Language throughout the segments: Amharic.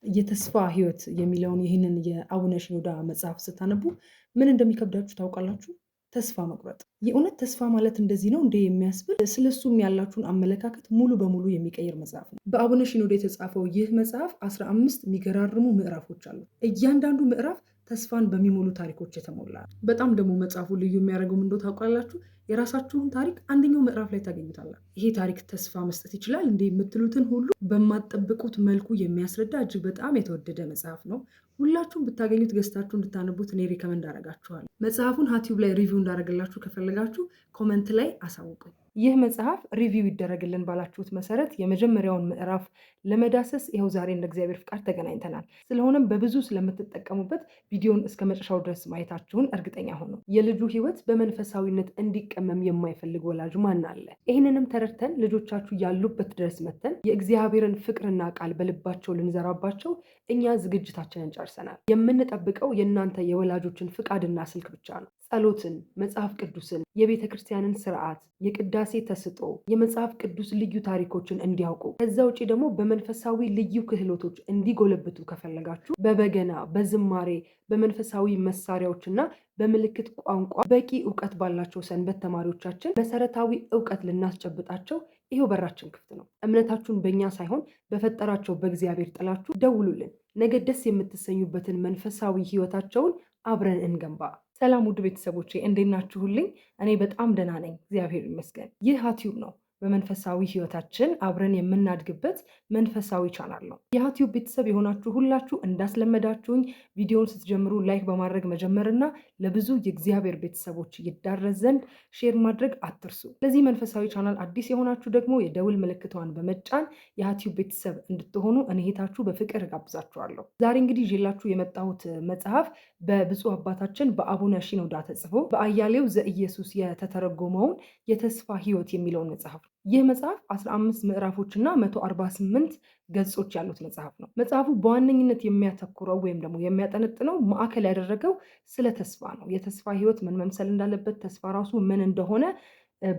የተስፋ ህይወት የሚለውን ይህንን የአቡነ ሽኖዳ መጽሐፍ ስታነቡ ምን እንደሚከብዳችሁ ታውቃላችሁ? ተስፋ መቁረጥ። የእውነት ተስፋ ማለት እንደዚህ ነው እንዴ የሚያስብል ስለሱም ያላችሁን አመለካከት ሙሉ በሙሉ የሚቀይር መጽሐፍ ነው። በአቡነ ሽኖዳ የተጻፈው ይህ መጽሐፍ 15 የሚገራርሙ ምዕራፎች አሉ። እያንዳንዱ ምዕራፍ ተስፋን በሚሞሉ ታሪኮች የተሞላ ነው። በጣም ደግሞ መጽሐፉ ልዩ የሚያደርገው ምን እንደሆነ ታውቃላችሁ? የራሳችሁን ታሪክ አንደኛው ምዕራፍ ላይ ታገኙታላችሁ። ይሄ ታሪክ ተስፋ መስጠት ይችላል እንዴ የምትሉትን ሁሉ በማትጠብቁት መልኩ የሚያስረዳ እጅግ በጣም የተወደደ መጽሐፍ ነው። ሁላችሁም ብታገኙት ገዝታችሁ እንድታነቡት እኔ ሪከመንድ አደርጋችኋለሁ። መጽሐፉን ዩቲዩብ ላይ ሪቪው እንዳደረግላችሁ ከፈለጋችሁ ኮመንት ላይ አሳውቁኝ። ይህ መጽሐፍ ሪቪው ይደረግልን ባላችሁት መሰረት የመጀመሪያውን ምዕራፍ ለመዳሰስ ይኸው ዛሬ እንደ እግዚአብሔር ፍቃድ ተገናኝተናል። ስለሆነም በብዙ ስለምትጠቀሙበት ቪዲዮን እስከ መጨረሻው ድረስ ማየታችሁን እርግጠኛ ሆኑ። የልጁ ሕይወት በመንፈሳዊነት እንዲቀመም የማይፈልግ ወላጅ ማን አለ? ይህንንም ተረድተን ልጆቻችሁ ያሉበት ድረስ መተን የእግዚአብሔርን ፍቅርና ቃል በልባቸው ልንዘራባቸው እኛ ዝግጅታችንን ጨርሰናል። የምንጠብቀው የእናንተ የወላጆችን ፍቃድና ስልክ ብቻ ነው። ጸሎትን፣ መጽሐፍ ቅዱስን፣ የቤተ ክርስቲያንን ስርዓት፣ የቅዳሴ ተስጦ፣ የመጽሐፍ ቅዱስ ልዩ ታሪኮችን እንዲያውቁ ከዛ ውጭ ደግሞ በመንፈሳዊ ልዩ ክህሎቶች እንዲጎለብቱ ከፈለጋችሁ በበገና፣ በዝማሬ፣ በመንፈሳዊ መሳሪያዎችና በምልክት ቋንቋ በቂ እውቀት ባላቸው ሰንበት ተማሪዎቻችን መሰረታዊ እውቀት ልናስጨብጣቸው ይሄው በራችን ክፍት ነው። እምነታችሁን በእኛ ሳይሆን በፈጠራቸው በእግዚአብሔር ጥላችሁ ደውሉልን። ነገ ደስ የምትሰኙበትን መንፈሳዊ ህይወታቸውን አብረን እንገንባ። ሰላም ውድ ቤተሰቦቼ እንዴት ናችሁልኝ? እኔ በጣም ደህና ነኝ፣ እግዚአብሔር ይመስገን። ይህ ዩቲዩብ ነው። በመንፈሳዊ ህይወታችን አብረን የምናድግበት መንፈሳዊ ቻናል ነው። የዩቲዩብ ቤተሰብ የሆናችሁ ሁላችሁ እንዳስለመዳችሁኝ ቪዲዮውን ስትጀምሩ ላይክ በማድረግ መጀመርና ለብዙ የእግዚአብሔር ቤተሰቦች ይዳረስ ዘንድ ሼር ማድረግ አትርሱ። ለዚህ መንፈሳዊ ቻናል አዲስ የሆናችሁ ደግሞ የደውል ምልክቷን በመጫን የዩቲዩብ ቤተሰብ እንድትሆኑ እኔታችሁ በፍቅር ጋብዛችኋለሁ። ዛሬ እንግዲህ ይዤላችሁ የመጣሁት መጽሐፍ በብፁዕ አባታችን በአቡነ ሽኖዳ ተጽፎ በአያሌው ዘኢየሱስ የተተረጎመውን የተስፋ ህይወት የሚለውን መጽሐፍ ነው። ይህ መጽሐፍ 15 ምዕራፎች እና 148 ገጾች ያሉት መጽሐፍ ነው። መጽሐፉ በዋነኝነት የሚያተኩረው ወይም ደግሞ የሚያጠነጥነው ማዕከል ያደረገው ስለ ተስፋ ነው። የተስፋ ህይወት ምን መምሰል እንዳለበት፣ ተስፋ ራሱ ምን እንደሆነ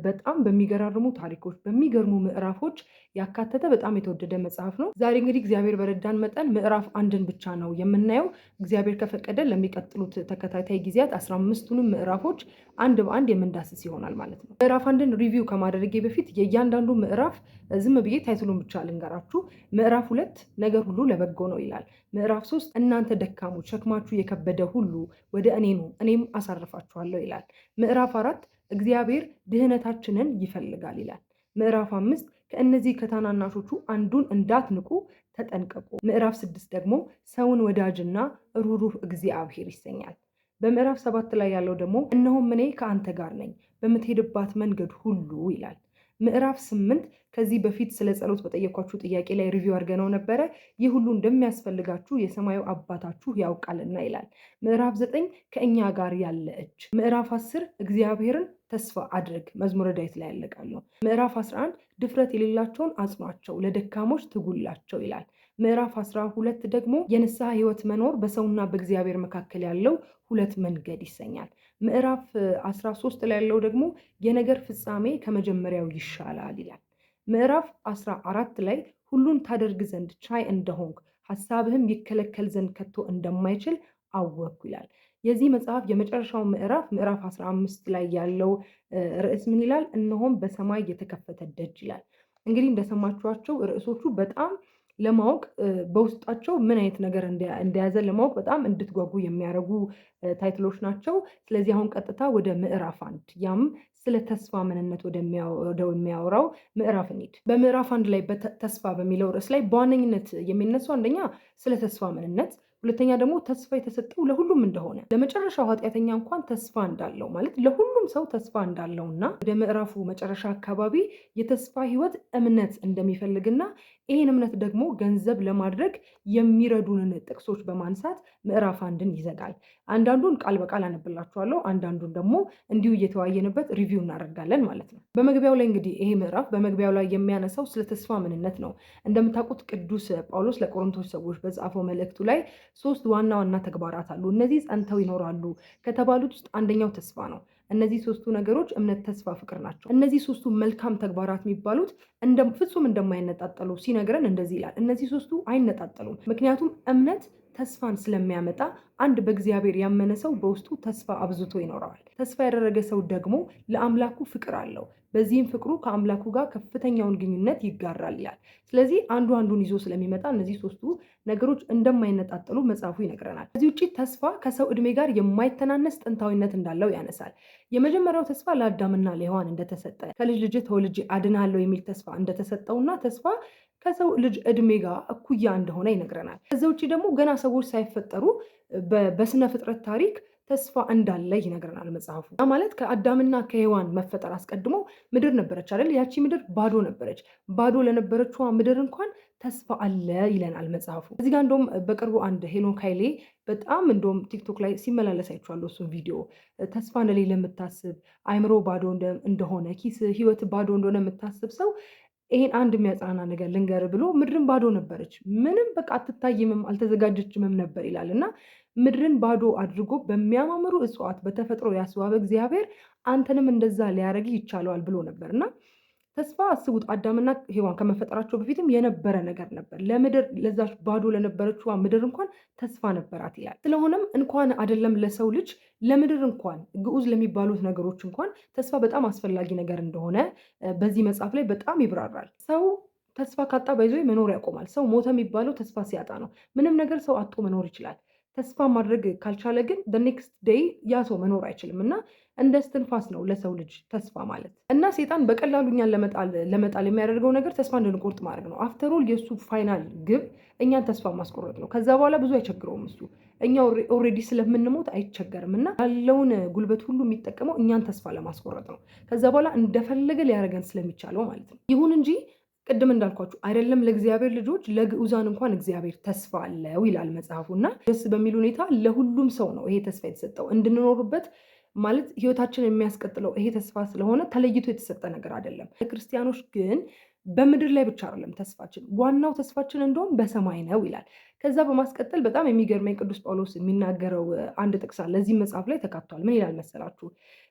በጣም በሚገራርሙ ታሪኮች፣ በሚገርሙ ምዕራፎች ያካተተ በጣም የተወደደ መጽሐፍ ነው። ዛሬ እንግዲህ እግዚአብሔር በረዳን መጠን ምዕራፍ አንድን ብቻ ነው የምናየው። እግዚአብሔር ከፈቀደ ለሚቀጥሉት ተከታታይ ጊዜያት 15ቱንም ምዕራፎች አንድ በአንድ የምንዳስስ ይሆናል ማለት ነው። ምዕራፍ አንድን ሪቪው ከማድረጌ በፊት የእያንዳንዱ ምዕራፍ ዝም ብዬ ታይትሉን ብቻ ልንገራችሁ። ምዕራፍ 2 ነገር ሁሉ ለበጎ ነው ይላል። ምዕራፍ 3 እናንተ ደካሞች ሸክማችሁ የከበደ ሁሉ ወደ እኔ ኑ እኔም አሳርፋችኋለሁ ይላል። ምዕራፍ 4 እግዚአብሔር ድህነታችንን ይፈልጋል ይላል። ምዕራፍ 5 ከእነዚህ ከታናናሾቹ አንዱን እንዳትንቁ ተጠንቀቁ። ምዕራፍ 6 ደግሞ ሰውን ወዳጅና ሩሩህ እግዚአብሔር ይሰኛል። በምዕራፍ 7 ላይ ያለው ደግሞ እነሆም እኔ ከአንተ ጋር ነኝ በምትሄድባት መንገድ ሁሉ ይላል። ምዕራፍ 8 ከዚህ በፊት ስለ ጸሎት በጠየኳችሁ ጥያቄ ላይ ሪቪው አድርገነው ነበረ። ይህ ሁሉ እንደሚያስፈልጋችሁ የሰማዩ አባታችሁ ያውቃልና ይላል። ምዕራፍ 9 ከእኛ ጋር ያለ እጅ። ምዕራፍ 10 እግዚአብሔርን ተስፋ አድርግ መዝሙረ ዳዊት ላይ ያለቃሉ። ምዕራፍ 11 ድፍረት የሌላቸውን አጽኗቸው፣ ለደካሞች ትጉላቸው ይላል። ምዕራፍ 12 ደግሞ የንስሐ ህይወት መኖር በሰውና በእግዚአብሔር መካከል ያለው ሁለት መንገድ ይሰኛል። ምዕራፍ 13 ላይ ያለው ደግሞ የነገር ፍጻሜ ከመጀመሪያው ይሻላል ይላል። ምዕራፍ 14 ላይ ሁሉን ታደርግ ዘንድ ቻይ እንደሆንክ ሐሳብህም ይከለከል ዘንድ ከቶ እንደማይችል አወቅኩ ይላል። የዚህ መጽሐፍ የመጨረሻው ምዕራፍ 15 ላይ ያለው ርዕስ ምን ይላል? እነሆም በሰማይ የተከፈተ ደጅ ይላል። እንግዲህ እንደሰማችኋቸው ርዕሶቹ በጣም ለማወቅ በውስጣቸው ምን አይነት ነገር እንደያዘ ለማወቅ በጣም እንድትጓጉ የሚያደርጉ ታይትሎች ናቸው። ስለዚህ አሁን ቀጥታ ወደ ምዕራፍ 1 ያም ስለ ተስፋ ምንነት ወደሚያወራው ምዕራፍ እንሂድ። በምዕራፍ 1 ላይ ተስፋ በሚለው ርዕስ ላይ በዋነኝነት የሚነሳው አንደኛ ስለ ተስፋ ምንነት፣ ሁለተኛ ደግሞ ተስፋ የተሰጠው ለሁሉም እንደሆነ፣ ለመጨረሻው ኃጢአተኛ እንኳን ተስፋ እንዳለው ማለት ለሁሉም ሰው ተስፋ እንዳለውና ወደ ምዕራፉ መጨረሻ አካባቢ የተስፋ ህይወት እምነት እንደሚፈልግና ይህን እምነት ደግሞ ገንዘብ ለማድረግ የሚረዱንን ጥቅሶች በማንሳት ምዕራፍ 1ን ይዘጋል። አንዳንዱን ቃል በቃል አነብላችኋለሁ፣ አንዳንዱን ደግሞ እንዲሁ እየተወያየንበት ሪቪው እናደርጋለን ማለት ነው። በመግቢያው ላይ እንግዲህ ይሄ ምዕራፍ በመግቢያው ላይ የሚያነሳው ስለ ተስፋ ምንነት ነው። እንደምታውቁት ቅዱስ ጳውሎስ ለቆሮንቶስ ሰዎች በጻፈው መልእክቱ ላይ 3 ዋና ዋና ተግባራት አሉ። እነዚህ ጸንተው ይኖራሉ ከተባሉት ውስጥ አንደኛው ተስፋ ነው። እነዚህ ሶስቱ ነገሮች እምነት፣ ተስፋ፣ ፍቅር ናቸው። እነዚህ ሶስቱ መልካም ተግባራት የሚባሉት ፍጹም እንደማይነጣጠሉ ሲነግረን እንደዚህ ይላል። እነዚህ ሶስቱ አይነጣጠሉም። ምክንያቱም እምነት ተስፋን ስለሚያመጣ አንድ በእግዚአብሔር ያመነ ሰው በውስጡ ተስፋ አብዝቶ ይኖረዋል። ተስፋ ያደረገ ሰው ደግሞ ለአምላኩ ፍቅር አለው። በዚህም ፍቅሩ ከአምላኩ ጋር ከፍተኛውን ግንኙነት ይጋራል ይላል። ስለዚህ አንዱ አንዱን ይዞ ስለሚመጣ እነዚህ ሶስቱ ነገሮች እንደማይነጣጠሉ መጽሐፉ ይነግረናል። ከዚህ ውጭ ተስፋ ከሰው ዕድሜ ጋር የማይተናነስ ጥንታዊነት እንዳለው ያነሳል። የመጀመሪያው ተስፋ ለአዳምና ለሔዋን እንደተሰጠ፣ ከልጅ ልጅ ተወልጄ አድናለሁ የሚል ተስፋ እንደተሰጠውና ተስፋ ከሰው ልጅ ዕድሜ ጋር እኩያ እንደሆነ ይነግረናል። ከዛ ውጭ ደግሞ ገና ሰዎች ሳይፈጠሩ በስነ ፍጥረት ታሪክ ተስፋ እንዳለ ይነግረናል መጽሐፉ። ማለት ከአዳምና ከሔዋን መፈጠር አስቀድሞ ምድር ነበረች አይደል? ያቺ ምድር ባዶ ነበረች። ባዶ ለነበረችዋ ምድር እንኳን ተስፋ አለ ይለናል መጽሐፉ። እዚህ ጋር እንደውም በቅርቡ አንድ ሄኖክ ኃይሌ በጣም እንደውም ቲክቶክ ላይ ሲመላለስ አይቼዋለሁ። እሱን ቪዲዮ ተስፋ እንደሌለ የምታስብ አይምሮ ባዶ እንደሆነ ኪስ ህይወት ባዶ እንደሆነ የምታስብ ሰው ይሄን አንድ የሚያጽናና ነገር ልንገር ብሎ ምድርን ባዶ ነበረች፣ ምንም በቃ አትታይምም፣ አልተዘጋጀችምም ነበር ይላል እና ምድርን ባዶ አድርጎ በሚያማምሩ እጽዋት በተፈጥሮ ያስዋበ እግዚአብሔር አንተንም እንደዛ ሊያደርግ ይቻለዋል ብሎ ነበር እና ተስፋ አስቡት፣ አዳምና ሔዋን ከመፈጠራቸው በፊትም የነበረ ነገር ነበር። ለምድር ለዛች ባዶ ለነበረችዋ ምድር እንኳን ተስፋ ነበራት ይላል። ስለሆነም እንኳን አይደለም ለሰው ልጅ ለምድር እንኳን ግዑዝ ለሚባሉት ነገሮች እንኳን ተስፋ በጣም አስፈላጊ ነገር እንደሆነ በዚህ መጽሐፍ ላይ በጣም ይብራራል። ሰው ተስፋ ካጣ ባይዞ መኖር ያቆማል። ሰው ሞተ የሚባለው ተስፋ ሲያጣ ነው። ምንም ነገር ሰው አጥቶ መኖር ይችላል። ተስፋ ማድረግ ካልቻለ ግን ኔክስት ዴይ ያ ሰው መኖር አይችልም እና እንደ እስትንፋስ ነው ለሰው ልጅ ተስፋ ማለት እና ሴጣን በቀላሉ እኛን ለመጣል የሚያደርገው ነገር ተስፋ እንድንቆርጥ ማድረግ ነው። አፍተር ኦል የእሱ ፋይናል ግብ እኛን ተስፋ ማስቆረጥ ነው። ከዛ በኋላ ብዙ አይቸግረውም እሱ። እኛ ኦልሬዲ ስለምንሞት አይቸገርም እና ያለውን ጉልበት ሁሉ የሚጠቀመው እኛን ተስፋ ለማስቆረጥ ነው። ከዛ በኋላ እንደፈለገ ሊያደርገን ስለሚቻለው ማለት ነው። ይሁን እንጂ ቅድም እንዳልኳችሁ አይደለም ለእግዚአብሔር ልጆች ለግዑዛን እንኳን እግዚአብሔር ተስፋ አለው ይላል መጽሐፉ እና ደስ በሚል ሁኔታ ለሁሉም ሰው ነው ይሄ ተስፋ የተሰጠው እንድንኖርበት ማለት ህይወታችን የሚያስቀጥለው ይሄ ተስፋ ስለሆነ ተለይቶ የተሰጠ ነገር አይደለም። ለክርስቲያኖች ግን በምድር ላይ ብቻ አይደለም ተስፋችን፣ ዋናው ተስፋችን እንደውም በሰማይ ነው ይላል። ከዛ በማስቀጠል በጣም የሚገርመኝ ቅዱስ ጳውሎስ የሚናገረው አንድ ጥቅስ አለ እዚህ መጽሐፍ ላይ ተካቷል። ምን ይላል መሰላችሁ?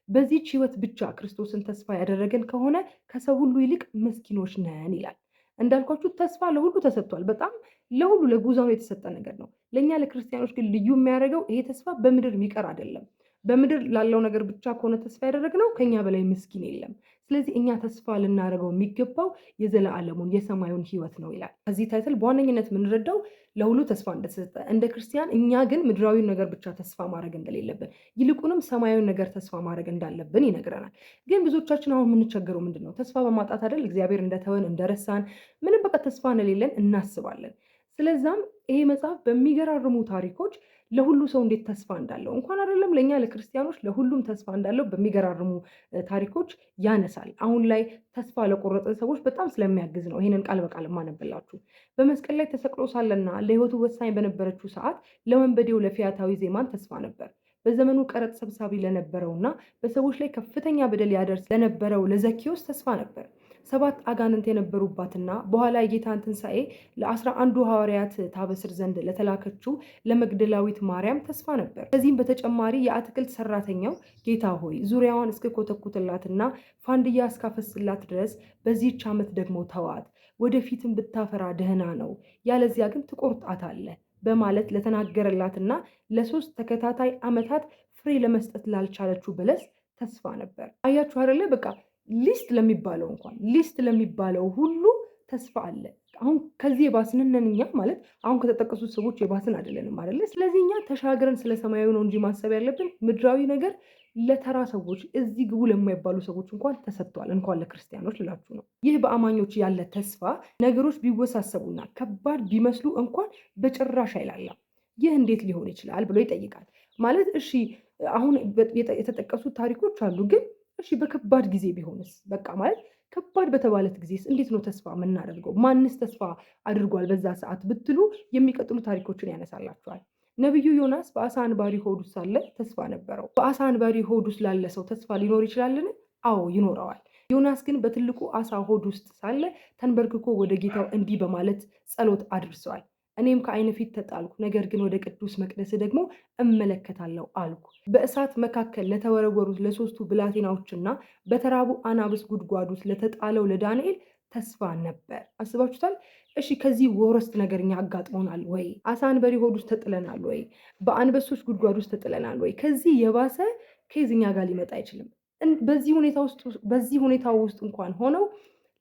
በዚህች ህይወት ብቻ ክርስቶስን ተስፋ ያደረገን ከሆነ ከሰው ሁሉ ይልቅ ምስኪኖች ነን ይላል። እንዳልኳችሁ ተስፋ ለሁሉ ተሰጥቷል። በጣም ለሁሉ ለጉዛኑ የተሰጠ ነገር ነው። ለእኛ ለክርስቲያኖች ግን ልዩ የሚያደርገው ይሄ ተስፋ በምድር የሚቀር አይደለም። በምድር ላለው ነገር ብቻ ከሆነ ተስፋ ያደረግነው ከኛ በላይ ምስኪን የለም። ስለዚህ እኛ ተስፋ ልናደርገው የሚገባው የዘላለሙን የሰማዩን ህይወት ነው ይላል። ከዚህ ታይትል በዋነኝነት የምንረዳው ለሁሉ ተስፋ እንደተሰጠ እንደ ክርስቲያን እኛ ግን ምድራዊውን ነገር ብቻ ተስፋ ማድረግ እንደሌለብን ይልቁንም ሰማያዊውን ነገር ተስፋ ማድረግ እንዳለብን ይነግረናል። ግን ብዙዎቻችን አሁን የምንቸገረው ምንድን ነው? ተስፋ በማጣት አይደል? እግዚአብሔር እንደተወን እንደረሳን፣ ምንም በቃ ተስፋ እንደሌለን እናስባለን። ስለዛም ይሄ መጽሐፍ በሚገራርሙ ታሪኮች ለሁሉ ሰው እንዴት ተስፋ እንዳለው እንኳን አይደለም ለእኛ ለክርስቲያኖች ለሁሉም ተስፋ እንዳለው በሚገራርሙ ታሪኮች ያነሳል። አሁን ላይ ተስፋ ለቆረጠ ሰዎች በጣም ስለሚያግዝ ነው ይሄንን ቃል በቃል ማነብላችሁ። በመስቀል ላይ ተሰቅሎ ሳለና ለህይወቱ ወሳኝ በነበረችው ሰዓት ለወንበዴው ለፊያታዊ ዜማን ተስፋ ነበር። በዘመኑ ቀረጥ ሰብሳቢ ለነበረውና በሰዎች ላይ ከፍተኛ በደል ያደርስ ለነበረው ለዘኪዎስ ተስፋ ነበር። 7 አጋንንት የነበሩባትና በኋላ የጌታን ትንሣኤ ለ11 ሐዋርያት ታበስር ዘንድ ለተላከችው ለመግደላዊት ማርያም ተስፋ ነበር። ከዚህም በተጨማሪ የአትክልት ሰራተኛው ጌታ ሆይ ዙሪያዋን እስክኮተኩትላትና ፋንድያ እስካፈስላት ድረስ በዚህች ዓመት ደግሞ ተዋት፣ ወደፊትም ብታፈራ ደህና ነው፣ ያለዚያ ግን ትቆርጣታለህ በማለት ለተናገረላትና ለ3 ተከታታይ ዓመታት ፍሬ ለመስጠት ላልቻለችው በለስ ተስፋ ነበር። አያችሁ አይደለ? በቃ ሊስት ለሚባለው ሁሉ ተስፋ አለ። አሁን ከዚህ የባስን ነን እኛ ማለት አሁን ከተጠቀሱት ሰዎች የባስን አይደለንም አይደለ? ስለዚህ እኛ ተሻግረን ስለ ሰማያዊ ነው እንጂ ማሰብ ያለብን ምድራዊ ነገር ለተራ ሰዎች እዚህ ግቡ ለማይባሉ ሰዎች እንኳን ተሰጥቷል። እንኳን ለክርስቲያኖች ልላችሁ ነው። ይህ በአማኞች ያለ ተስፋ ነገሮች ቢወሳሰቡና ከባድ ቢመስሉ እንኳን በጭራሽ አይላላም። ይህ እንዴት ሊሆን ይችላል ብሎ ይጠይቃል። ማለት እሺ አሁን የተጠቀሱት ታሪኮች አሉ፣ ግን እሺ በከባድ ጊዜ ቢሆንስ? በቃ ማለት ከባድ በተባለት ጊዜስ እንዴት ነው ተስፋ የምናደርገው? ማንስ ተስፋ አድርጓል በዛ ሰዓት ብትሉ የሚቀጥሉ ታሪኮችን ያነሳላችኋል። ነቢዩ ዮናስ በአሳ አንባሪ ሆድ ውስጥ ሳለ ተስፋ ነበረው። በአሳ አንባሪ ሆድ ውስጥ ላለ ሰው ተስፋ ሊኖር ይችላልን? አዎ ይኖረዋል። ዮናስ ግን በትልቁ አሳ ሆድ ውስጥ ሳለ ተንበርክኮ ወደ ጌታው እንዲህ በማለት ጸሎት አድርሰዋል። እኔም ከዓይን ፊት ተጣልኩ፣ ነገር ግን ወደ ቅዱስ መቅደስ ደግሞ እመለከታለሁ አልኩ። በእሳት መካከል ለተወረወሩት ለሶስቱ ብላቴናዎችና በተራቡ አናብስት ጉድጓድ ውስጥ ለተጣለው ለዳንኤል ተስፋ ነበር። አስባችሁታል? እሺ ከዚህ ወረስት ነገር እኛ አጋጥሞናል ወይ? አሳ አንበሪ ሆድ ውስጥ ተጥለናል ወይ? በአንበሶች ጉድጓድ ውስጥ ተጥለናል ወይ? ከዚህ የባሰ ኬዝ እኛ ጋር ሊመጣ አይችልም። በዚህ ሁኔታ ውስጥ እንኳን ሆነው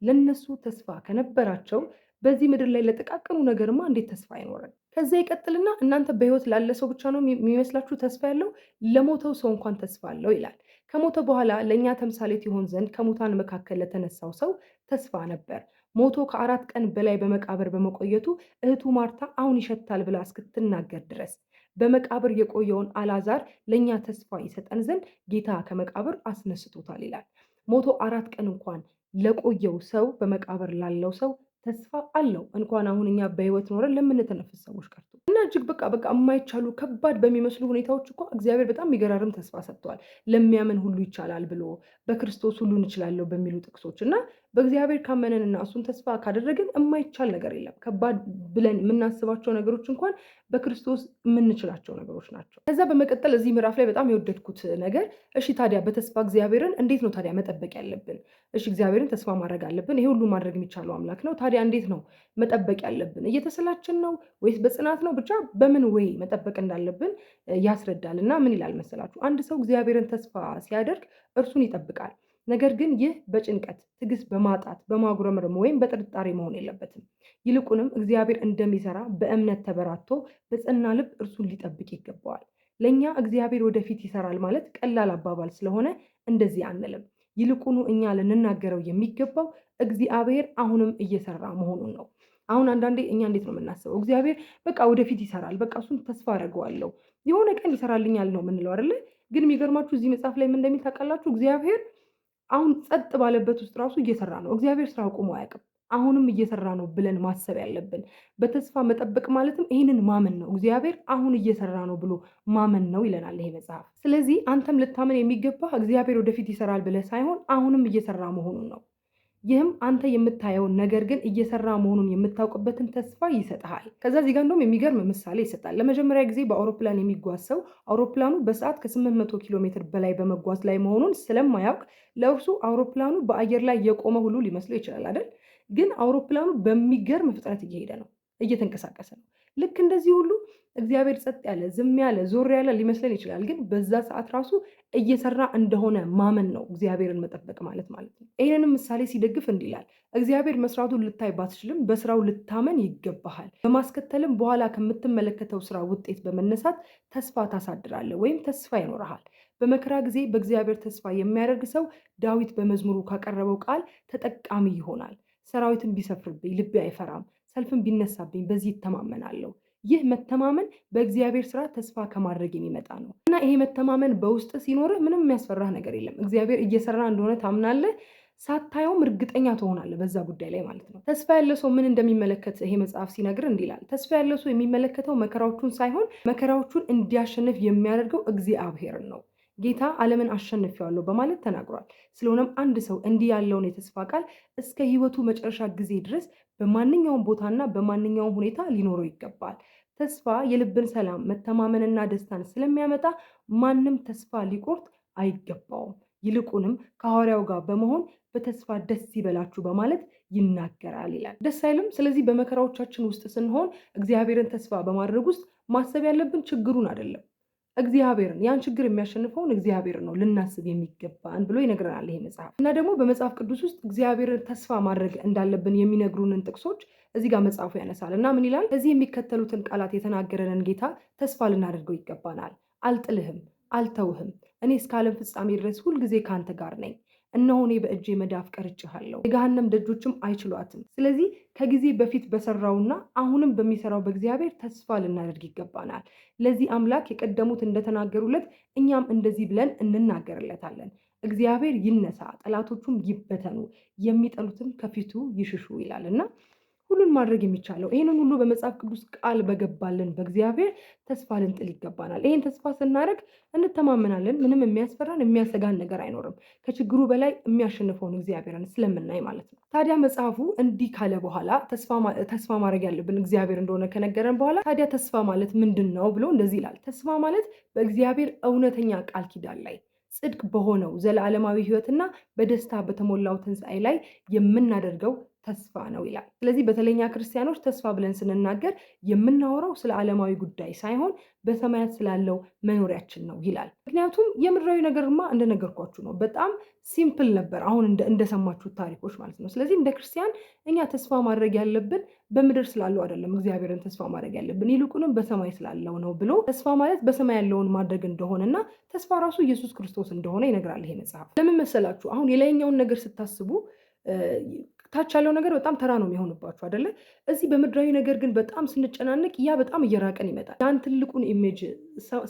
ለነሱ ተስፋ ከነበራቸው በዚህ ምድር ላይ ለጥቃቅኑ ነገርማ እንዴት ተስፋ አይኖረን? ከዛ ይቀጥልና እናንተ በህይወት ላለ ሰው ብቻ ነው የሚመስላችሁ ተስፋ ያለው? ለሞተው ሰው እንኳን ተስፋ አለው ይላል። ከሞተ በኋላ ለእኛ ተምሳሌት ይሆን ዘንድ ከሙታን መካከል ለተነሳው ሰው ተስፋ ነበር። ሞቶ ከ4 ቀን በላይ በመቃብር በመቆየቱ እህቱ ማርታ አሁን ይሸታል ብላ እስክትናገር ድረስ በመቃብር የቆየውን አልዓዛር ለእኛ ተስፋ ይሰጠን ዘንድ ጌታ ከመቃብር አስነስቶታል ይላል። ሞቶ 4 ቀን እንኳን ለቆየው ሰው በመቃብር ላለው ሰው ተስፋ አለው። እንኳን አሁን እኛ በህይወት ኖረን ለምንተነፍስ ሰዎች ቀርቶ እና እጅግ በቃ የማይቻሉ ከባድ በሚመስሉ ሁኔታዎች እኮ እግዚአብሔር በጣም የሚገራርም ተስፋ ሰጥቷል። ለሚያምን ሁሉ ይቻላል ብሎ በክርስቶስ ሁሉን እችላለሁ በሚሉ ጥቅሶች እና በእግዚአብሔር ካመነንና እሱን ተስፋ ካደረግን የማይቻል ነገር የለም። ከባድ ብለን የምናስባቸው ነገሮች እንኳን በክርስቶስ የምንችላቸው ነገሮች ናቸው። ከዛ በመቀጠል እዚህ ምዕራፍ ላይ በጣም የወደድኩት ነገር እሺ ታዲያ በተስፋ እግዚአብሔርን እንዴት ነው ታዲያ መጠበቅ ያለብን? እሺ እግዚአብሔርን ተስፋ ማድረግ አለብን። ይሄ ሁሉ ማድረግ የሚቻለው አምላክ ነው። ታዲያ እንዴት ነው መጠበቅ ያለብን? እየተሰላችን ነው ወይስ በጽናት ነው? ብቻ በምን ወይ መጠበቅ እንዳለብን ያስረዳል። እና ምን ይላል መሰላችሁ? አንድ ሰው እግዚአብሔርን ተስፋ ሲያደርግ እርሱን ይጠብቃል። ነገር ግን ይህ በጭንቀት ትዕግስት በማጣት በማጉረምረም ወይም በጥርጣሬ መሆን የለበትም። ይልቁንም እግዚአብሔር እንደሚሰራ በእምነት ተበራቶ በጸና ልብ እርሱን ሊጠብቅ ይገባዋል። ለእኛ እግዚአብሔር ወደፊት ይሰራል ማለት ቀላል አባባል ስለሆነ እንደዚህ አንልም። ይልቁኑ እኛ ልንናገረው የሚገባው እግዚአብሔር አሁንም እየሰራ መሆኑን ነው። አሁን አንዳንዴ እኛ እንዴት ነው የምናስበው? እግዚአብሔር በቃ ወደፊት ይሰራል፣ በቃ እሱን ተስፋ አደርገዋለሁ፣ የሆነ ቀን ይሰራልኛል ነው የምንለው አይደለ? ግን የሚገርማችሁ እዚህ መጽሐፍ ላይ ምን እንደሚል ታውቃላችሁ? እግዚአብሔር አሁን ጸጥ ባለበት ውስጥ ራሱ እየሰራ ነው። እግዚአብሔር ስራ አቁሞ አያውቅም። አሁንም እየሰራ ነው ብለን ማሰብ ያለብን በተስፋ መጠበቅ ማለትም ይህንን ማመን ነው። እግዚአብሔር አሁን እየሰራ ነው ብሎ ማመን ነው ይለናል ይሄ መጽሐፍ። ስለዚህ አንተም ልታመን የሚገባህ እግዚአብሔር ወደፊት ይሰራል ብለህ ሳይሆን አሁንም እየሰራ መሆኑን ነው። ይህም አንተ የምታየውን ነገር ግን እየሰራ መሆኑን የምታውቅበትን ተስፋ ይሰጥሃል። ከዛ እዚህ ጋር እንደውም የሚገርም ምሳሌ ይሰጣል። ለመጀመሪያ ጊዜ በአውሮፕላን የሚጓዝ ሰው አውሮፕላኑ በሰዓት ከ800 ኪሎ ሜትር በላይ በመጓዝ ላይ መሆኑን ስለማያውቅ ለእርሱ አውሮፕላኑ በአየር ላይ የቆመ ሁሉ ሊመስለው ይችላል አይደል? ግን አውሮፕላኑ በሚገርም ፍጥነት እየሄደ ነው፣ እየተንቀሳቀሰ ነው። ልክ እንደዚህ ሁሉ እግዚአብሔር ጸጥ ያለ ዝም ያለ ዞር ያለ ሊመስለን ይችላል። ግን በዛ ሰዓት ራሱ እየሰራ እንደሆነ ማመን ነው እግዚአብሔርን መጠበቅ ማለት ነው። ይህንንም ምሳሌ ሲደግፍ እንዲህ ይላል፣ እግዚአብሔር መስራቱን ልታይ ባትችልም በስራው ልታመን ይገባሃል። በማስከተልም በኋላ ከምትመለከተው ስራ ውጤት በመነሳት ተስፋ ታሳድራለህ ወይም ተስፋ ይኖርሃል። በመከራ ጊዜ በእግዚአብሔር ተስፋ የሚያደርግ ሰው ዳዊት በመዝሙሩ ካቀረበው ቃል ተጠቃሚ ይሆናል። ሰራዊትን ቢሰፍርብኝ ልቤ አይፈራም፣ ሰልፍን ቢነሳብኝ በዚህ ይተማመናለሁ። ይህ መተማመን በእግዚአብሔር ስራ ተስፋ ከማድረግ የሚመጣ ነው እና ይሄ መተማመን በውስጥ ሲኖርህ ምንም የሚያስፈራህ ነገር የለም። እግዚአብሔር እየሰራ እንደሆነ ታምናለህ፣ ሳታየውም እርግጠኛ ትሆናለህ በዛ ጉዳይ ላይ ማለት ነው። ተስፋ ያለ ሰው ምን እንደሚመለከት ይሄ መጽሐፍ ሲነግር እንዲህ ይላል። ተስፋ ያለ ሰው የሚመለከተው መከራዎቹን ሳይሆን መከራዎቹን እንዲያሸንፍ የሚያደርገው እግዚአብሔርን ነው። ጌታ ዓለምን አሸንፌዋለሁ በማለት ተናግሯል። ስለሆነም አንድ ሰው እንዲህ ያለውን የተስፋ ቃል እስከ ሕይወቱ መጨረሻ ጊዜ ድረስ በማንኛውም ቦታና በማንኛውም ሁኔታ ሊኖረው ይገባል። ተስፋ የልብን ሰላም፣ መተማመንና ደስታን ስለሚያመጣ ማንም ተስፋ ሊቆርጥ አይገባውም። ይልቁንም ከሐዋርያው ጋር በመሆን በተስፋ ደስ ይበላችሁ በማለት ይናገራል ይላል። ደስ አይልም? ስለዚህ በመከራዎቻችን ውስጥ ስንሆን እግዚአብሔርን ተስፋ በማድረግ ውስጥ ማሰብ ያለብን ችግሩን አይደለም፣ እግዚአብሔርን ያን ችግር የሚያሸንፈውን እግዚአብሔር ነው ልናስብ የሚገባን ብሎ ይነግረናል ይሄ መጽሐፍ። እና ደግሞ በመጽሐፍ ቅዱስ ውስጥ እግዚአብሔርን ተስፋ ማድረግ እንዳለብን የሚነግሩንን ጥቅሶች እዚህ ጋር መጽሐፉ ያነሳል እና ምን ይላል? እዚህ የሚከተሉትን ቃላት የተናገረንን ጌታ ተስፋ ልናደርገው ይገባናል። አልጥልህም፣ አልተውህም፣ እኔ እስከ ዓለም ፍጻሜ ድረስ ሁልጊዜ ከአንተ ጋር ነኝ። እነሆ እኔ በእጄ መዳፍ ቀርጬሃለሁ፣ የገሃነም ደጆችም አይችሏትም። ስለዚህ ከጊዜ በፊት በሰራውና አሁንም በሚሰራው በእግዚአብሔር ተስፋ ልናደርግ ይገባናል። ለዚህ አምላክ የቀደሙት እንደተናገሩለት እኛም እንደዚህ ብለን እንናገርለታለን። እግዚአብሔር ይነሳ፣ ጠላቶቹም ይበተኑ፣ የሚጠሉትም ከፊቱ ይሽሹ ይላል እና ሁሉን ማድረግ የሚቻለው ይህንን ሁሉ በመጽሐፍ ቅዱስ ቃል በገባልን በእግዚአብሔር ተስፋ ልንጥል ይገባናል። ይህን ተስፋ ስናደርግ እንተማመናለን። ምንም የሚያስፈራን የሚያሰጋን ነገር አይኖርም። ከችግሩ በላይ የሚያሸንፈውን እግዚአብሔርን ስለምናይ ማለት ነው። ታዲያ መጽሐፉ እንዲህ ካለ በኋላ ተስፋ ማድረግ ያለብን እግዚአብሔር እንደሆነ ከነገረን በኋላ ታዲያ ተስፋ ማለት ምንድን ነው ብሎ እንደዚህ ይላል። ተስፋ ማለት በእግዚአብሔር እውነተኛ ቃል ኪዳን ላይ ጽድቅ በሆነው ዘላለማዊ ሕይወትና በደስታ በተሞላው ትንሣኤ ላይ የምናደርገው ተስፋ ነው ይላል። ስለዚህ በተለይኛ ክርስቲያኖች ተስፋ ብለን ስንናገር የምናወራው ስለ ዓለማዊ ጉዳይ ሳይሆን በሰማያት ስላለው መኖሪያችን ነው ይላል። ምክንያቱም የምድራዊ ነገርማ እንደነገርኳችሁ ነው፣ በጣም ሲምፕል ነበር፣ አሁን እንደሰማችሁት ታሪኮች ማለት ነው። ስለዚህ እንደ ክርስቲያን እኛ ተስፋ ማድረግ ያለብን በምድር ስላለው አይደለም። እግዚአብሔርን ተስፋ ማድረግ ያለብን ይልቁንም በሰማይ ስላለው ነው ብሎ ተስፋ ማለት በሰማይ ያለውን ማድረግ እንደሆነና ተስፋ ራሱ ኢየሱስ ክርስቶስ እንደሆነ ይነግራል ይሄ መጽሐፍ። ለምን መሰላችሁ? አሁን የላይኛውን ነገር ስታስቡ ታች ያለው ነገር በጣም ተራ ነው የሚሆንባችሁ አይደለ? እዚህ በምድራዊ ነገር ግን በጣም ስንጨናነቅ ያ በጣም እየራቀን ይመጣል። ያን ትልቁን ኢሜጅ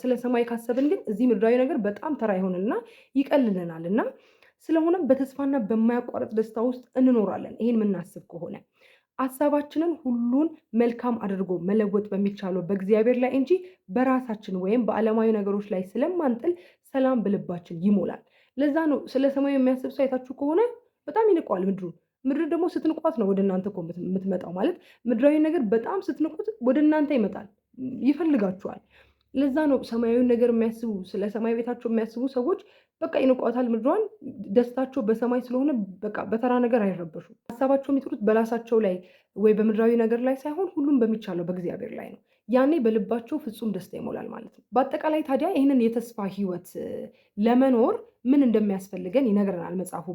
ስለ ሰማይ ካሰብን ግን እዚህ ምድራዊ ነገር በጣም ተራ ይሆንና ይቀልልናል። እና ስለሆነም በተስፋና በማያቋርጥ ደስታ ውስጥ እንኖራለን። ይሄን የምናስብ ከሆነ ሀሳባችንን ሁሉን መልካም አድርጎ መለወጥ በሚቻለው በእግዚአብሔር ላይ እንጂ በራሳችን ወይም በዓለማዊ ነገሮች ላይ ስለማንጥል ሰላም በልባችን ይሞላል። ለዛ ነው ስለ ሰማይ የሚያስብ ሰው አይታችሁ ከሆነ በጣም ይንቀዋል ምድሩን። ምድር ደግሞ ስትንቋት ነው ወደ እናንተ እኮ የምትመጣው። ማለት ምድራዊ ነገር በጣም ስትንቁት ወደ እናንተ ይመጣል፣ ይፈልጋችኋል። ለዛ ነው ሰማያዊ ነገር የሚያስቡ ስለ ሰማይ ቤታቸው የሚያስቡ ሰዎች በቃ ይንቋታል ምድሯን። ደስታቸው በሰማይ ስለሆነ በቃ በተራ ነገር አይረበሹም። ሀሳባቸው የሚጥሩት በራሳቸው ላይ ወይ በምድራዊ ነገር ላይ ሳይሆን ሁሉም በሚቻለው በእግዚአብሔር ላይ ነው። ያኔ በልባቸው ፍጹም ደስታ ይሞላል ማለት ነው። በአጠቃላይ ታዲያ ይህንን የተስፋ ህይወት ለመኖር ምን እንደሚያስፈልገን ይነግረናል መጽሐፉ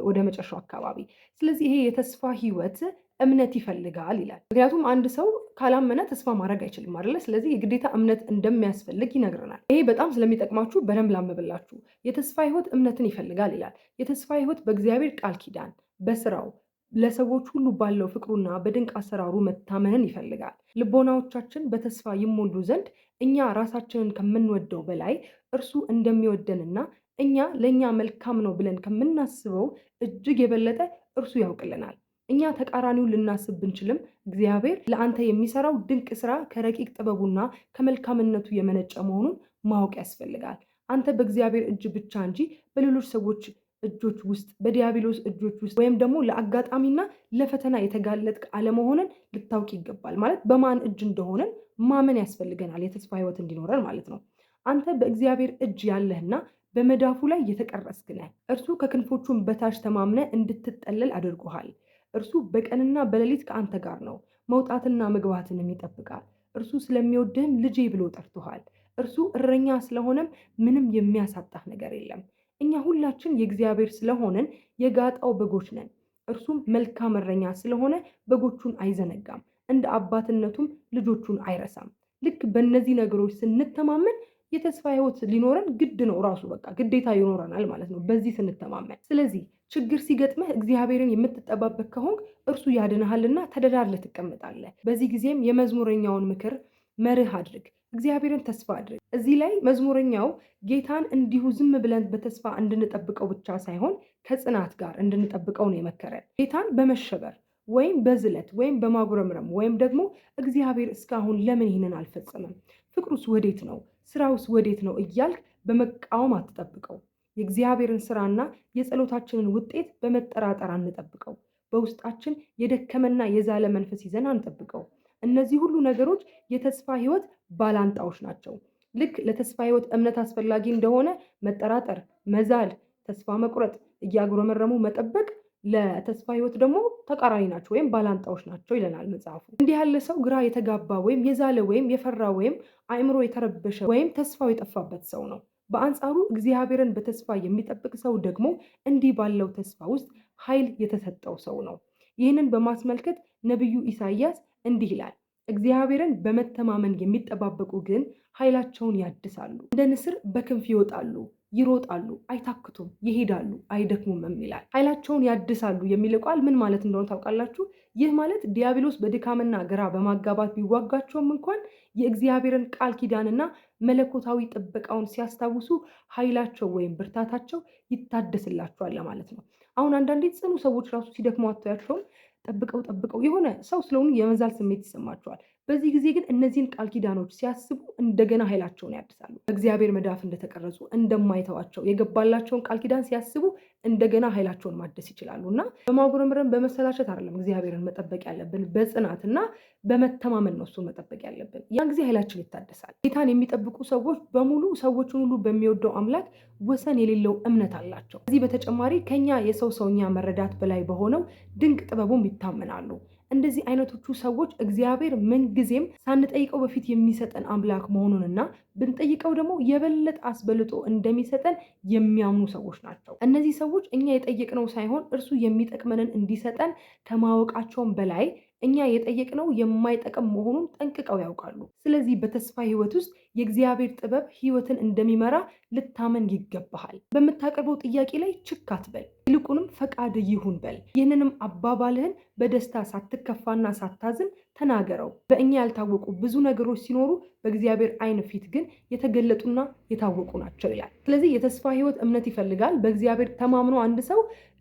ወደ መጨረሻው አካባቢ። ስለዚህ ይሄ የተስፋ ህይወት እምነት ይፈልጋል ይላል። ምክንያቱም አንድ ሰው ካላመነ ተስፋ ማድረግ አይችልም አይደለ? ስለዚህ የግዴታ እምነት እንደሚያስፈልግ ይነግረናል። ይሄ በጣም ስለሚጠቅማችሁ በደንብ ላመብላችሁ። የተስፋ ህይወት እምነትን ይፈልጋል ይላል። የተስፋ ህይወት በእግዚአብሔር ቃል ኪዳን፣ በስራው ለሰዎች ሁሉ ባለው ፍቅሩና በድንቅ አሰራሩ መታመንን ይፈልጋል። ልቦናዎቻችን በተስፋ ይሞሉ ዘንድ እኛ ራሳችንን ከምንወደው በላይ እርሱ እንደሚወደንና እኛ ለእኛ መልካም ነው ብለን ከምናስበው እጅግ የበለጠ እርሱ ያውቅልናል። እኛ ተቃራኒውን ልናስብ ብንችልም እግዚአብሔር ለአንተ የሚሰራው ድንቅ ስራ ከረቂቅ ጥበቡና ከመልካምነቱ የመነጨ መሆኑን ማወቅ ያስፈልጋል። አንተ በእግዚአብሔር እጅ ብቻ እንጂ በሌሎች ሰዎች እጆች ውስጥ በዲያብሎስ እጆች ውስጥ ወይም ደግሞ ለአጋጣሚና ለፈተና የተጋለጥክ አለመሆንን ልታውቅ ይገባል። ማለት በማን እጅ እንደሆነን ማመን ያስፈልገናል የተስፋ ህይወት እንዲኖረን ማለት ነው። አንተ በእግዚአብሔር እጅ ያለህና በመዳፉ ላይ የተቀረስክ ነህ። እርሱ ከክንፎቹም በታች ተማምነ እንድትጠለል አድርጎሃል። እርሱ በቀንና በሌሊት ከአንተ ጋር ነው፣ መውጣትና መግባትንም ይጠብቃል። እርሱ ስለሚወድህም ልጄ ብሎ ጠርቶሃል። እርሱ እረኛ ስለሆነም ምንም የሚያሳጣህ ነገር የለም። እኛ ሁላችን የእግዚአብሔር ስለሆንን የጋጣው በጎች ነን። እርሱም መልካም እረኛ ስለሆነ በጎቹን አይዘነጋም፣ እንደ አባትነቱም ልጆቹን አይረሳም። ልክ በእነዚህ ነገሮች ስንተማመን የተስፋ ህይወት ሊኖረን ግድ ነው። ራሱ በቃ ግዴታ ይኖረናል ማለት ነው በዚህ ስንተማመን። ስለዚህ ችግር ሲገጥመህ እግዚአብሔርን የምትጠባበቅ ከሆንክ እርሱ ያድንሃልና ተደላድለህ ትቀመጣለህ። በዚህ ጊዜም የመዝሙረኛውን ምክር መርህ አድርግ፣ እግዚአብሔርን ተስፋ አድርግ። እዚህ ላይ መዝሙረኛው ጌታን እንዲሁ ዝም ብለን በተስፋ እንድንጠብቀው ብቻ ሳይሆን ከጽናት ጋር እንድንጠብቀው ነው የመከረን። ጌታን በመሸበር ወይም በዝለት ወይም በማጉረምረም ወይም ደግሞ እግዚአብሔር እስካሁን ለምን ይህንን አልፈጸመም፣ ፍቅሩስ ወዴት ነው፣ ስራውስ ወዴት ነው እያልክ በመቃወም አትጠብቀው። የእግዚአብሔርን ስራና የጸሎታችንን ውጤት በመጠራጠር አንጠብቀው። በውስጣችን የደከመና የዛለ መንፈስ ይዘን አንጠብቀው። እነዚህ ሁሉ ነገሮች የተስፋ ህይወት ባላንጣዎች ናቸው። ልክ ለተስፋ ህይወት እምነት አስፈላጊ እንደሆነ መጠራጠር፣ መዛል፣ ተስፋ መቁረጥ፣ እያጉረመረሙ መጠበቅ ለተስፋ ህይወት ደግሞ ተቃራኒ ናቸው ወይም ባላንጣዎች ናቸው ይለናል መጽሐፉ። እንዲህ ያለ ሰው ግራ የተጋባ ወይም የዛለ ወይም የፈራ ወይም አእምሮ የተረበሸ ወይም ተስፋው የጠፋበት ሰው ነው። በአንጻሩ እግዚአብሔርን በተስፋ የሚጠብቅ ሰው ደግሞ እንዲህ ባለው ተስፋ ውስጥ ኃይል የተሰጠው ሰው ነው። ይህንን በማስመልከት ነቢዩ ኢሳይያስ እንዲህ ይላል፣ እግዚአብሔርን በመተማመን የሚጠባበቁ ግን ኃይላቸውን ያድሳሉ፣ እንደ ንስር በክንፍ ይወጣሉ፣ ይሮጣሉ፣ አይታክቱም፣ ይሄዳሉ፣ አይደክሙም ይላል። ኃይላቸውን ያድሳሉ የሚለው ቃል ምን ማለት እንደሆነ ታውቃላችሁ? ይህ ማለት ዲያብሎስ በድካምና ግራ በማጋባት ቢዋጋቸውም እንኳን የእግዚአብሔርን ቃል ኪዳንና መለኮታዊ ጥበቃውን ሲያስታውሱ ኃይላቸው ወይም ብርታታቸው ይታደስላቸዋል ለማለት ነው። አሁን አንዳንዴ ጽኑ ሰዎች ራሱ ሲደክሙ አታያቸውም? ጠብቀው የሆነ ሰው ስለሆኑ የመዛል ስሜት ይሰማቸዋል። በዚህ ጊዜ ግን እነዚህን ቃል ኪዳኖች ሲያስቡ እንደገና ኃይላቸውን ያድሳሉ። እግዚአብሔር መዳፍ እንደተቀረጹ እንደማይተዋቸው የገባላቸውን ቃል ኪዳን ሲያስቡ እንደገና ኃይላቸውን ማደስ ይችላሉ እና በማጉረምረም በመሰላቸት አይደለም እግዚአብሔርን መጠበቅ ያለብን፣ በጽናትና በመተማመን ነው እሱን መጠበቅ ያለብን። ያን ጊዜ ኃይላችን ይታደሳል። ጌታን የሚጠብቁ ሰዎች በሙሉ ሰዎችን ሁሉ በሚወደው አምላክ ወሰን የሌለው እምነት አላቸው። ከዚህ በተጨማሪ ከኛ የሰው ሰውኛ መረዳት በላይ በሆነው ድንቅ ጥበቡም ይታመናሉ። እንደዚህ አይነቶቹ ሰዎች እግዚአብሔር ምንጊዜም ሳንጠይቀው በፊት የሚሰጠን አምላክ መሆኑንና ብንጠይቀው ደግሞ የበለጠ አስበልጦ እንደሚሰጠን የሚያምኑ ሰዎች ናቸው። እነዚህ ሰዎች እኛ የጠየቅነው ሳይሆን እርሱ የሚጠቅመንን እንዲሰጠን ከማወቃቸውም በላይ እኛ የጠየቅነው የማይጠቅም መሆኑን ጠንቅቀው ያውቃሉ። ስለዚህ በተስፋ ህይወት ውስጥ የእግዚአብሔር ጥበብ ህይወትን እንደሚመራ ልታመን ይገባሃል። በምታቀርበው ጥያቄ ላይ ችክ አትበል፣ ይልቁንም ፈቃድ ይሁን በል። ይህንንም አባባልህን በደስታ ሳትከፋና ሳታዝን ተናገረው። በእኛ ያልታወቁ ብዙ ነገሮች ሲኖሩ በእግዚአብሔር ዓይን ፊት ግን የተገለጡና የታወቁ ናቸው ይላል። ስለዚህ የተስፋ ህይወት እምነት ይፈልጋል። በእግዚአብሔር ተማምኖ አንድ ሰው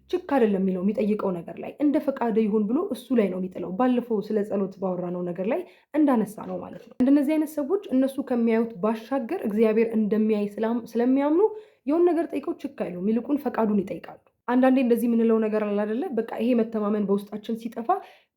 ችክ አይደለም የሚለው የሚጠይቀው ነገር ላይ እንደ ፈቃደ ይሁን ብሎ እሱ ላይ ነው የሚጥለው። ባለፈው ስለ ጸሎት ባወራነው ነገር ላይ እንዳነሳ ነው ማለት ነው። እንደነዚህ አይነት ሰዎች እነሱ ከሚያዩት ባሻገር እግዚአብሔር እንደሚያይ ስለሚያምኑ የሆነ ነገር ጠይቀው ችክ አይሉም፣ ይልቁን ፈቃዱን ይጠይቃሉ። አንዳንዴ እንደዚህ የምንለው ነገር አለ አይደለ? በቃ ይሄ መተማመን በውስጣችን ሲጠፋ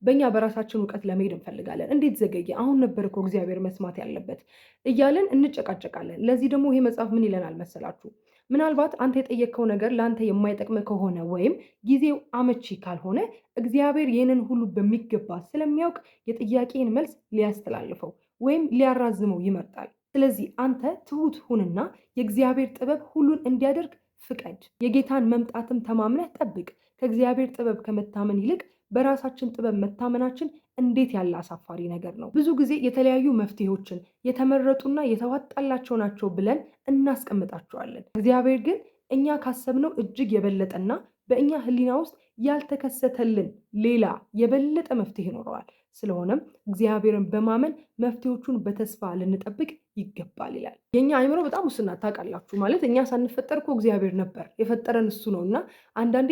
በእኛ በራሳችን እውቀት ለመሄድ እንፈልጋለን። እንዴት ዘገየ? አሁን ነበር እኮ እግዚአብሔር መስማት ያለበት እያለን እንጨቃጨቃለን። ለዚህ ደግሞ ይሄ መጽሐፍ ምን ይለናል መሰላችሁ? ምናልባት አንተ የጠየቅከው ነገር ለአንተ የማይጠቅም ከሆነ ወይም ጊዜው አመቺ ካልሆነ እግዚአብሔር ይህንን ሁሉ በሚገባ ስለሚያውቅ የጥያቄን መልስ ሊያስተላልፈው ወይም ሊያራዝመው ይመርጣል። ስለዚህ አንተ ትሁት ሁንና የእግዚአብሔር ጥበብ ሁሉን እንዲያደርግ ፍቀድ። የጌታን መምጣትም ተማምነህ ጠብቅ። ከእግዚአብሔር ጥበብ ከመታመን ይልቅ በራሳችን ጥበብ መታመናችን እንዴት ያለ አሳፋሪ ነገር ነው። ብዙ ጊዜ የተለያዩ መፍትሄዎችን የተመረጡና የተዋጣላቸው ናቸው ብለን እናስቀምጣቸዋለን። እግዚአብሔር ግን እኛ ካሰብነው እጅግ የበለጠና በእኛ ሕሊና ውስጥ ያልተከሰተልን ሌላ የበለጠ መፍትሄ ይኖረዋል። ስለሆነም እግዚአብሔርን በማመን መፍትሄዎቹን በተስፋ ልንጠብቅ ይገባል ይላል። የኛ አእምሮ በጣም ውስና ታውቃላችሁ። ማለት እኛ ሳንፈጠር እኮ እግዚአብሔር ነበር የፈጠረን እሱ ነው እና አንዳንዴ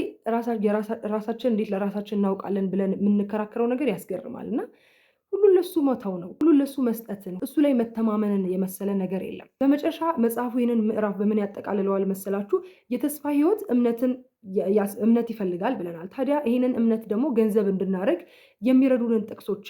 ራሳችን እንዴት ለራሳችን እናውቃለን ብለን የምንከራከረው ነገር ያስገርማል። እና ሁሉን ለሱ መተው ነው፣ ሁሉን ለሱ መስጠትን፣ እሱ ላይ መተማመንን የመሰለ ነገር የለም። በመጨረሻ መጽሐፉ ይህንን ምዕራፍ በምን ያጠቃልለዋል መሰላችሁ? የተስፋ ህይወት እምነት ይፈልጋል ብለናል። ታዲያ ይህንን እምነት ደግሞ ገንዘብ እንድናደርግ የሚረዱንን ጥቅሶች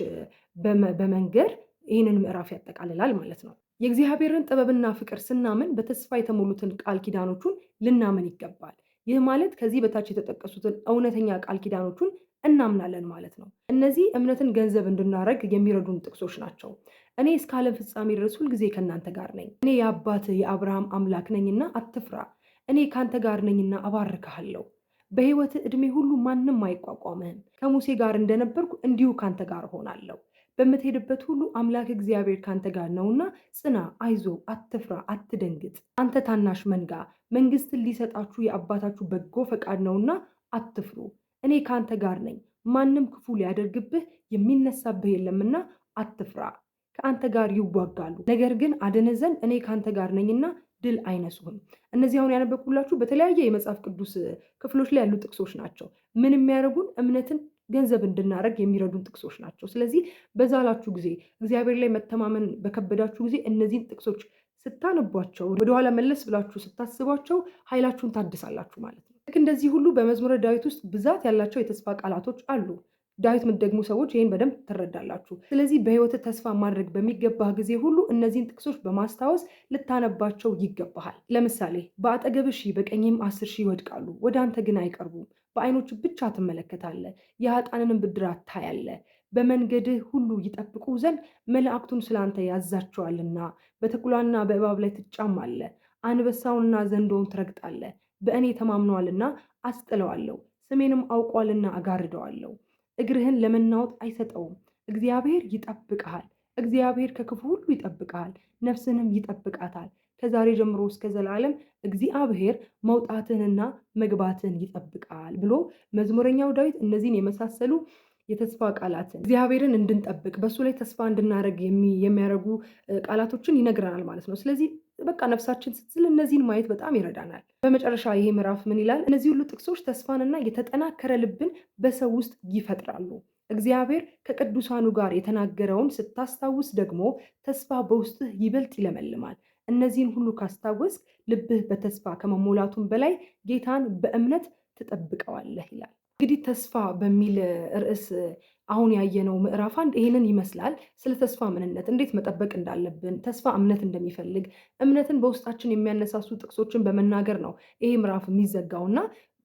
በመንገር ይህንን ምዕራፍ ያጠቃልላል ማለት ነው። የእግዚአብሔርን ጥበብና ፍቅር ስናምን በተስፋ የተሞሉትን ቃል ኪዳኖቹን ልናምን ይገባል። ይህ ማለት ከዚህ በታች የተጠቀሱትን እውነተኛ ቃል ኪዳኖቹን እናምናለን ማለት ነው። እነዚህ እምነትን ገንዘብ እንድናደርግ የሚረዱን ጥቅሶች ናቸው። እኔ እስከ ዓለም ፍጻሜ ድረስ ሁልጊዜ ከእናንተ ጋር ነኝ። እኔ የአባትህ የአብርሃም አምላክ ነኝና አትፍራ። እኔ ካንተ ጋር ነኝና አባርክሃለሁ። በሕይወትህ ዕድሜ ሁሉ ማንም አይቋቋምህም። ከሙሴ ጋር እንደነበርኩ እንዲሁ ካንተ ጋር እሆናለሁ። በምትሄድበት ሁሉ አምላክ እግዚአብሔር ካንተ ጋር ነውና ጽና፣ አይዞ፣ አትፍራ፣ አትደንግጥ። አንተ ታናሽ መንጋ፣ መንግስትን ሊሰጣችሁ የአባታችሁ በጎ ፈቃድ ነውና አትፍሩ። እኔ ካንተ ጋር ነኝ። ማንም ክፉ ሊያደርግብህ የሚነሳብህ የለምና አትፍራ። ከአንተ ጋር ይዋጋሉ፣ ነገር ግን አድንህ ዘንድ እኔ ካንተ ጋር ነኝና ድል አይነሱህም። እነዚህ አሁን ያነበብኩላችሁ በተለያየ የመጽሐፍ ቅዱስ ክፍሎች ላይ ያሉ ጥቅሶች ናቸው። ምን የሚያደርጉን? እምነትን ገንዘብ እንድናደርግ የሚረዱን ጥቅሶች ናቸው። ስለዚህ በዛላችሁ ጊዜ፣ እግዚአብሔር ላይ መተማመን በከበዳችሁ ጊዜ እነዚህን ጥቅሶች ስታነቧቸው፣ ወደኋላ መለስ ብላችሁ ስታስቧቸው ኃይላችሁን ታድሳላችሁ ማለት ነው። ልክ እንደዚህ ሁሉ በመዝሙረ ዳዊት ውስጥ ብዛት ያላቸው የተስፋ ቃላቶች አሉ። ዳዊት የምትደግሙ ሰዎች ይህን በደንብ ትረዳላችሁ። ስለዚህ በሕይወት ተስፋ ማድረግ በሚገባህ ጊዜ ሁሉ እነዚህን ጥቅሶች በማስታወስ ልታነባቸው ይገባሃል። ለምሳሌ በአጠገብህ 1000 በቀኝም 10,000 ይወድቃሉ፣ ወደ አንተ ግን አይቀርቡም። በዓይኖች ብቻ ትመለከታለህ፣ የኃጥአንንም ብድራት ታያለህ። በመንገድህ ሁሉ ይጠብቁ ዘንድ መላእክቱን ስላንተ ያዛቸዋልና። በተኩላና በእባብ ላይ ትጫማለህ፣ አንበሳውንና ዘንዶውን ትረግጣለህ። በእኔ ተማምነዋልና አስጥለዋለሁ፣ ስሜንም አውቋልና አጋርደዋለሁ። እግርህን ለመናወጥ አይሰጠውም። እግዚአብሔር ይጠብቅሃል። እግዚአብሔር ከክፉ ሁሉ ይጠብቅሃል፣ ነፍስንም ይጠብቃታል። ከዛሬ ጀምሮ እስከ ዘላለም እግዚአብሔር መውጣትህንና መግባትህን ይጠብቃል ብሎ መዝሙረኛው ዳዊት እነዚህን የመሳሰሉ የተስፋ ቃላትን እግዚአብሔርን እንድንጠብቅ በእሱ ላይ ተስፋ እንድናደርግ የሚያደርጉ ቃላቶችን ይነግረናል ማለት ነው። ስለዚህ በቃ ነፍሳችን ስትል እነዚህን ማየት በጣም ይረዳናል። በመጨረሻ ይሄ ምዕራፍ ምን ይላል? እነዚህ ሁሉ ጥቅሶች ተስፋንና የተጠናከረ ልብን በሰው ውስጥ ይፈጥራሉ። እግዚአብሔር ከቅዱሳኑ ጋር የተናገረውን ስታስታውስ ደግሞ ተስፋ በውስጥህ ይበልጥ ይለመልማል። እነዚህን ሁሉ ካስታወስክ ልብህ በተስፋ ከመሞላቱም በላይ ጌታን በእምነት ትጠብቀዋለህ ይላል። እንግዲህ ተስፋ በሚል ርዕስ አሁን ያየነው ምዕራፍ አንድ ይሄንን ይመስላል። ስለ ተስፋ ምንነት፣ እንዴት መጠበቅ እንዳለብን፣ ተስፋ እምነት እንደሚፈልግ፣ እምነትን በውስጣችን የሚያነሳሱ ጥቅሶችን በመናገር ነው ይሄ ምዕራፍ የሚዘጋውና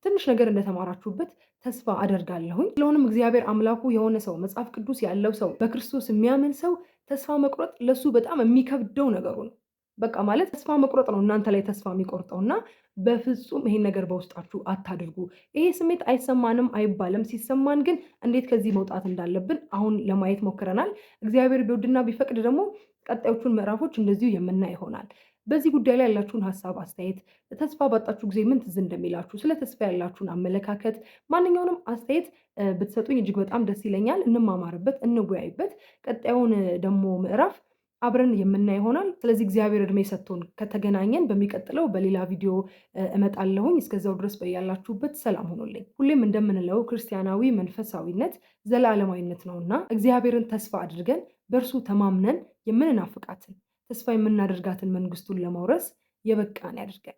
ትንሽ ነገር እንደተማራችሁበት ተስፋ አደርጋለሁኝ። ስለሆነም እግዚአብሔር አምላኩ የሆነ ሰው፣ መጽሐፍ ቅዱስ ያለው ሰው፣ በክርስቶስ የሚያምን ሰው ተስፋ መቁረጥ ለሱ በጣም የሚከብደው ነገሩ ነው። በቃ ማለት ተስፋ መቁረጥ ነው እናንተ ላይ ተስፋ የሚቆርጠውና በፍጹም ይሄን ነገር በውስጣችሁ አታድርጉ። ይሄ ስሜት አይሰማንም አይባልም። ሲሰማን ግን እንዴት ከዚህ መውጣት እንዳለብን አሁን ለማየት ሞክረናል። እግዚአብሔር ቢወድና ቢፈቅድ ደግሞ ቀጣዮቹን ምዕራፎች እንደዚሁ የምናይ ይሆናል። በዚህ ጉዳይ ላይ ያላችሁን ሀሳብ፣ አስተያየት፣ ተስፋ ባጣችሁ ጊዜ ምን ትዝ እንደሚላችሁ፣ ስለ ተስፋ ያላችሁን አመለካከት፣ ማንኛውንም አስተያየት ብትሰጡኝ እጅግ በጣም ደስ ይለኛል። እንማማርበት፣ እንወያይበት። ቀጣዩን ደግሞ ምዕራፍ አብረን የምናይ ይሆናል። ስለዚህ እግዚአብሔር እድሜ ሰጥቶን ከተገናኘን በሚቀጥለው በሌላ ቪዲዮ እመጣለሁኝ። እስከዛው ድረስ በያላችሁበት ሰላም ሆኖልኝ። ሁሌም እንደምንለው ክርስቲያናዊ መንፈሳዊነት ዘላለማዊነት ነውና እግዚአብሔርን ተስፋ አድርገን በእርሱ ተማምነን የምንናፍቃትን ተስፋ የምናደርጋትን መንግስቱን ለመውረስ የበቃን ያድርገን።